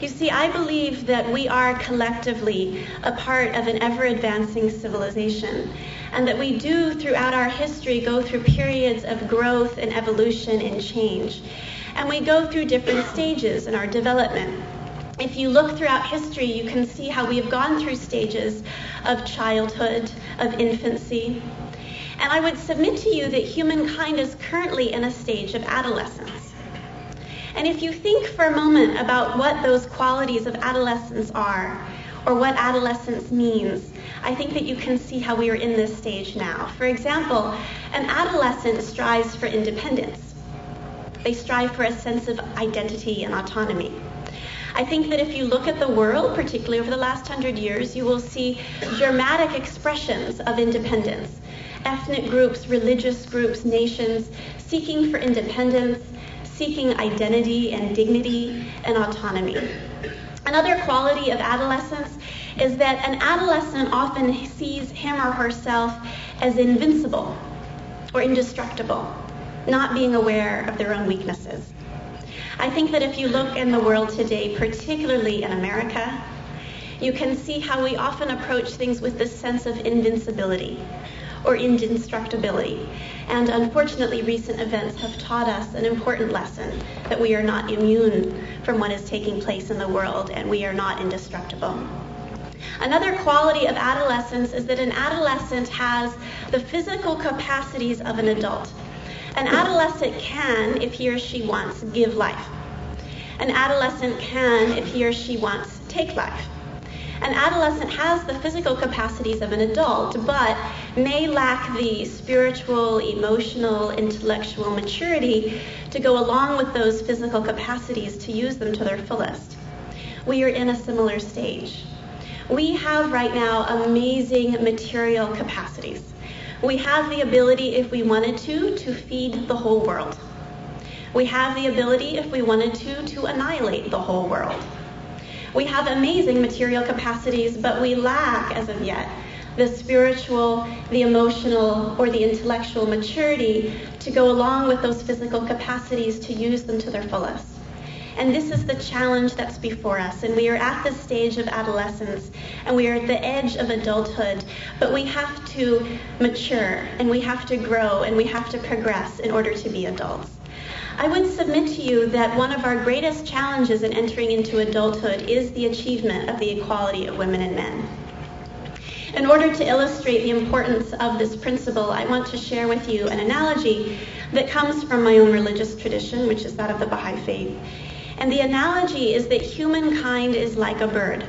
You see, I believe that we are collectively a part of an ever-advancing civilization, and that we do throughout our history go through periods of growth and evolution and change. And we go through different stages in our development. If you look throughout history, you can see how we have gone through stages of childhood, of infancy. And I would submit to you that humankind is currently in a stage of adolescence. And if you think for a moment about what those qualities of adolescence are, or what adolescence means, I think that you can see how we are in this stage now. For example, an adolescent strives for independence. They strive for a sense of identity and autonomy. I think that if you look at the world, particularly over the last 100 years, you will see dramatic expressions of independence. Ethnic groups, religious groups, nations seeking for independence, seeking identity and dignity and autonomy. Another quality of adolescence is that an adolescent often sees him or herself as invincible or indestructible, not being aware of their own weaknesses. I think that if you look in the world today, particularly in America, you can see how we often approach things with this sense of invincibility or indestructibility. And unfortunately, recent events have taught us an important lesson, that we are not immune from what is taking place in the world, and we are not indestructible. Another quality of adolescence is that an adolescent has the physical capacities of an adult. An adolescent can, if he or she wants, give life. An adolescent can, if he or she wants, take life. An adolescent has the physical capacities of an adult, but may lack the spiritual, emotional, intellectual maturity to go along with those physical capacities to use them to their fullest. We are in a similar stage. We have right now amazing material capacities. We have the ability, if we wanted to feed the whole world. We have the ability, if we wanted to annihilate the whole world. We have amazing material capacities, but we lack, as of yet, the spiritual, the emotional, or the intellectual maturity to go along with those physical capacities to use them to their fullest. And this is the challenge that's before us. And we are at this stage of adolescence, and we are at the edge of adulthood, but we have to mature, and we have to grow, and we have to progress in order to be adults. I would submit to you that one of our greatest challenges in entering into adulthood is the achievement of the equality of women and men. In order to illustrate the importance of this principle, I want to share with you an analogy that comes from my own religious tradition, which is that of the Baha'i faith. And the analogy is that humankind is like a bird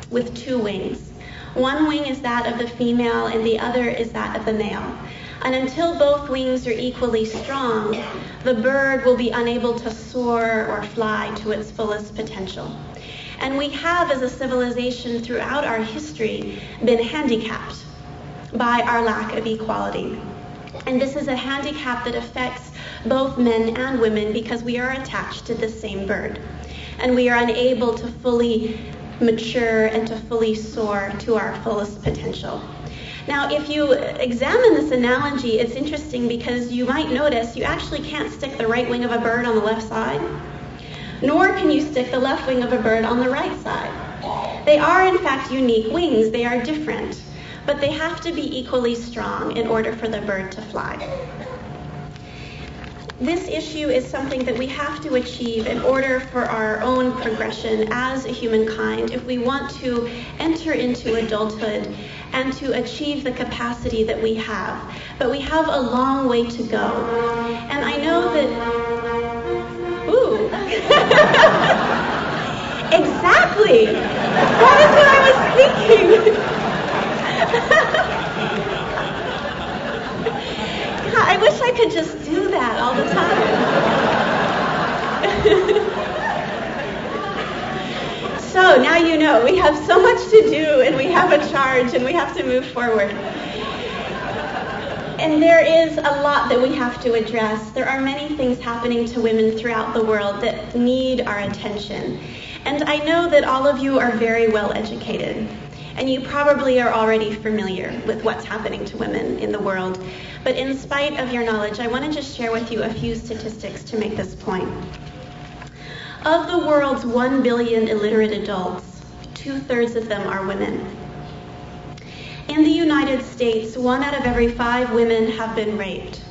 with two wings. One wing is that of the female, and the other is that of the male. And until both wings are equally strong, the bird will be unable to soar or fly to its fullest potential. And we have, as a civilization throughout our history, been handicapped by our lack of equality. And this is a handicap that affects both men and women because we are attached to the same bird. And we are unable to fully mature and to fully soar to our fullest potential. Now, if you examine this analogy, it's interesting because you might notice you actually can't stick the right wing of a bird on the left side, nor can you stick the left wing of a bird on the right side. They are, in fact, unique wings. They are different, but they have to be equally strong in order for the bird to fly. This issue is something that we have to achieve in order for our own progression as a humankind if we want to enter into adulthood and to achieve the capacity that we have. But we have a long way to go. And I know that... Ooh! Exactly! That is what I was thinking! God, I wish I could just do that all the time. So now you know, we have so much to do, and we have a charge, and we have to move forward. And there is a lot that we have to address. There are many things happening to women throughout the world that need our attention. And I know that all of you are very well educated, and you probably are already familiar with what's happening to women in the world. But in spite of your knowledge, I want to just share with you a few statistics to make this point. Of the world's 1 billion illiterate adults, 2/3 of them are women. In the United States, 1 out of every 5 women have been raped.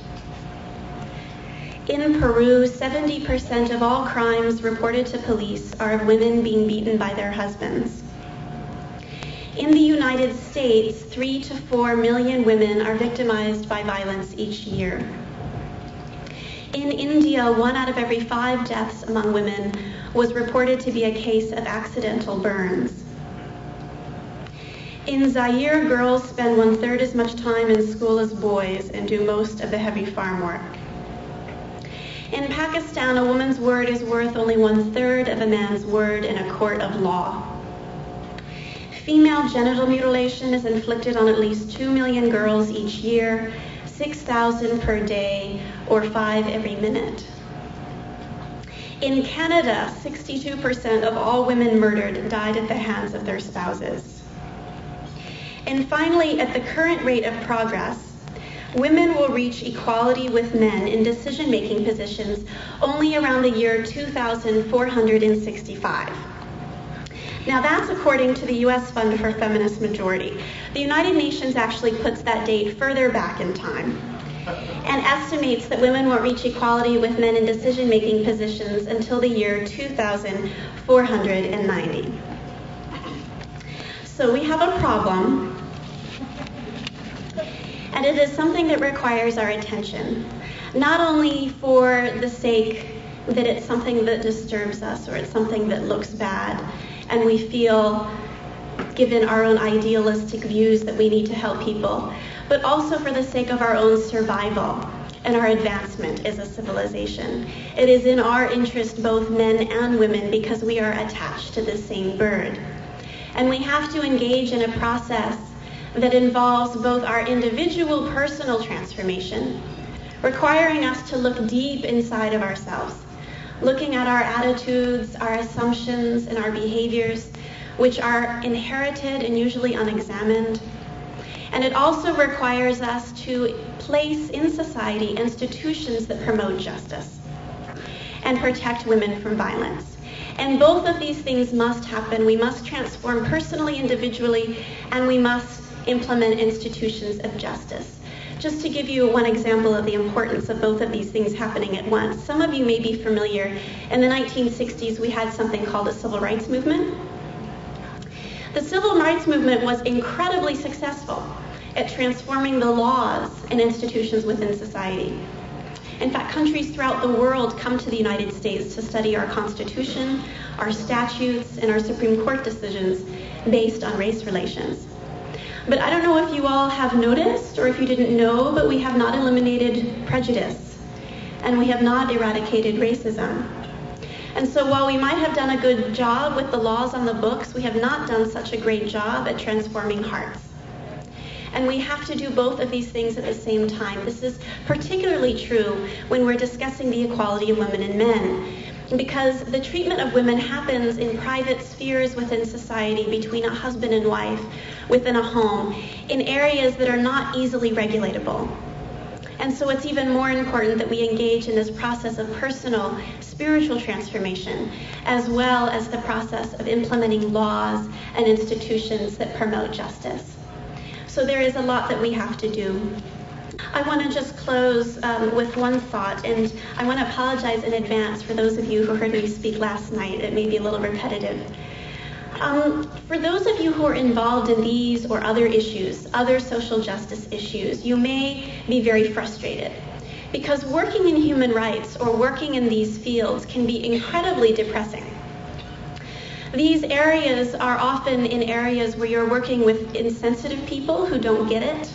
In Peru, 70% of all crimes reported to police are of women being beaten by their husbands. In the United States, 3 to 4 million women are victimized by violence each year. In India, 1 out of every 5 deaths among women was reported to be a case of accidental burns. In Zaire, girls spend 1/3 as much time in school as boys and do most of the heavy farm work. In Pakistan, a woman's word is worth only 1/3 of a man's word in a court of law. Female genital mutilation is inflicted on at least 2 million girls each year, 6,000 per day, or 5 every minute. In Canada, 62% of all women murdered died at the hands of their spouses. And finally, at the current rate of progress, women will reach equality with men in decision-making positions only around the year 2465. Now that's according to the U.S. Fund for Feminist Majority. The United Nations actually puts that date further back in time and estimates that women won't reach equality with men in decision-making positions until the year 2490. So we have a problem, and it is something that requires our attention, not only for the sake that it's something that disturbs us or it's something that looks bad, and we feel, given our own idealistic views, that we need to help people, but also for the sake of our own survival and our advancement as a civilization. It is in our interest, both men and women, because we are attached to the same bird. And we have to engage in a process that involves both our individual personal transformation, requiring us to look deep inside of ourselves, looking at our attitudes, our assumptions, and our behaviors, which are inherited and usually unexamined. And it also requires us to place in society institutions that promote justice and protect women from violence. And both of these things must happen. We must transform personally, individually, and we must implement institutions of justice. Just to give you one example of the importance of both of these things happening at once, some of you may be familiar. In the 1960s, we had something called the Civil Rights Movement. The Civil Rights Movement was incredibly successful at transforming the laws and institutions within society. In fact, countries throughout the world come to the United States to study our Constitution, our statutes, and our Supreme Court decisions based on race relations. But I don't know if you all have noticed or if you didn't know, but we have not eliminated prejudice and we have not eradicated racism. And so while we might have done a good job with the laws on the books, we have not done such a great job at transforming hearts. And we have to do both of these things at the same time. This is particularly true when we're discussing the equality of women and men, because the treatment of women happens in private spheres within society, between a husband and wife, within a home, in areas that are not easily regulatable. And so it's even more important that we engage in this process of personal, spiritual transformation, as well as the process of implementing laws and institutions that promote justice. So there is a lot that we have to do. I want to just close with one thought, and I want to apologize in advance for those of you who heard me speak last night. It may be a little repetitive. For those of you who are involved in these or other issues, other social justice issues, you may be very frustrated, because working in human rights or working in these fields can be incredibly depressing. These areas are often in areas where you're working with insensitive people who don't get it.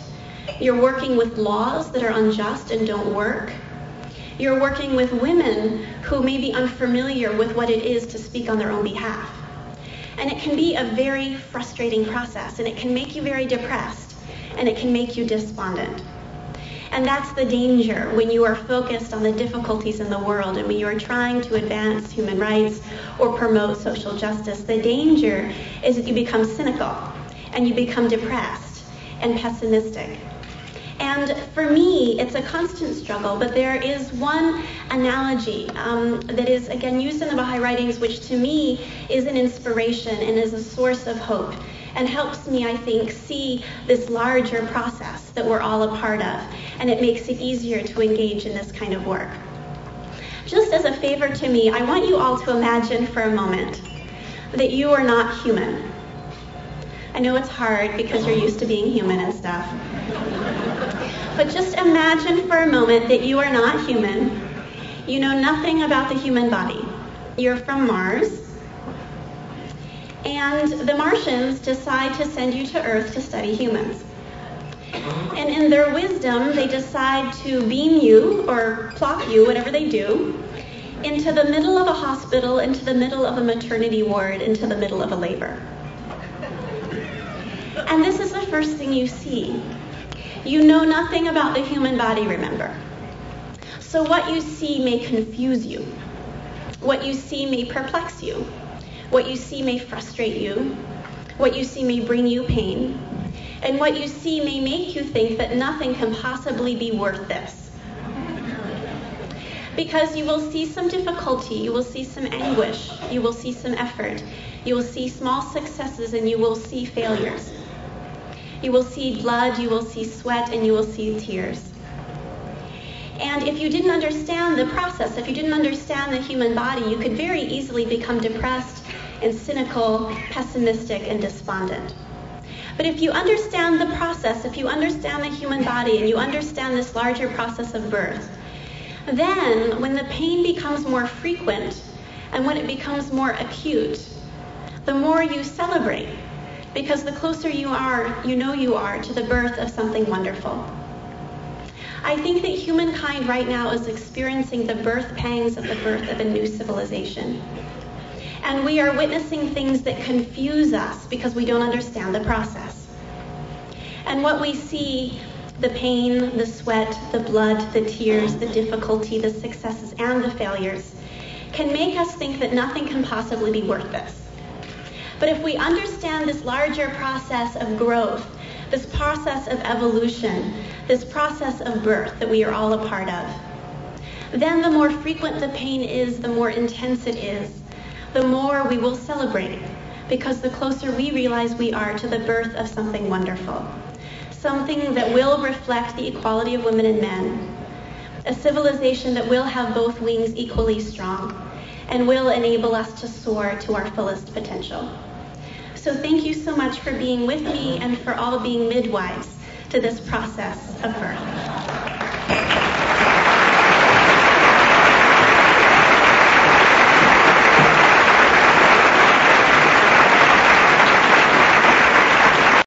You're working with laws that are unjust and don't work. You're working with women who may be unfamiliar with what it is to speak on their own behalf. And it can be a very frustrating process, and it can make you very depressed, and it can make you despondent. And that's the danger when you are focused on the difficulties in the world and when you are trying to advance human rights or promote social justice. The danger is that you become cynical and you become depressed and pessimistic. And for me, it's a constant struggle, but there is one analogy that is, again, used in the Baha'i writings, which to me is an inspiration and is a source of hope, and helps me, I think, see this larger process that we're all a part of, and it makes it easier to engage in this kind of work. Just as a favor to me, I want you all to imagine for a moment that you are not human. I know it's hard because you're used to being human and stuff. But just imagine for a moment that you are not human. You know nothing about the human body. You're from Mars. And the Martians decide to send you to Earth to study humans. And in their wisdom, they decide to beam you, or plop you, whatever they do, into the middle of a hospital, into the middle of a maternity ward, into the middle of a labor. And this is the first thing you see. You know nothing about the human body, remember. So what you see may confuse you. What you see may perplex you. What you see may frustrate you. What you see may bring you pain. And what you see may make you think that nothing can possibly be worth this. Because you will see some difficulty, you will see some anguish, you will see some effort, you will see small successes, and you will see failures. You will see blood, you will see sweat, and you will see tears. And if you didn't understand the process, if you didn't understand the human body, you could very easily become depressed and cynical, pessimistic, and despondent. But if you understand the process, if you understand the human body, and you understand this larger process of birth, then when the pain becomes more frequent and when it becomes more acute, the more you celebrate, because the closer you are to the birth of something wonderful. I think that humankind right now is experiencing the birth pangs of the birth of a new civilization. And we are witnessing things that confuse us because we don't understand the process. And what we see, the pain, the sweat, the blood, the tears, the difficulty, the successes, and the failures, can make us think that nothing can possibly be worth this. But if we understand this larger process of growth, this process of evolution, this process of birth that we are all a part of, then the more frequent the pain is, the more intense it is, the more we will celebrate, because the closer we realize we are to the birth of something wonderful, something that will reflect the equality of women and men, a civilization that will have both wings equally strong and will enable us to soar to our fullest potential. So thank you so much for being with me and for all being midwives to this process of birth.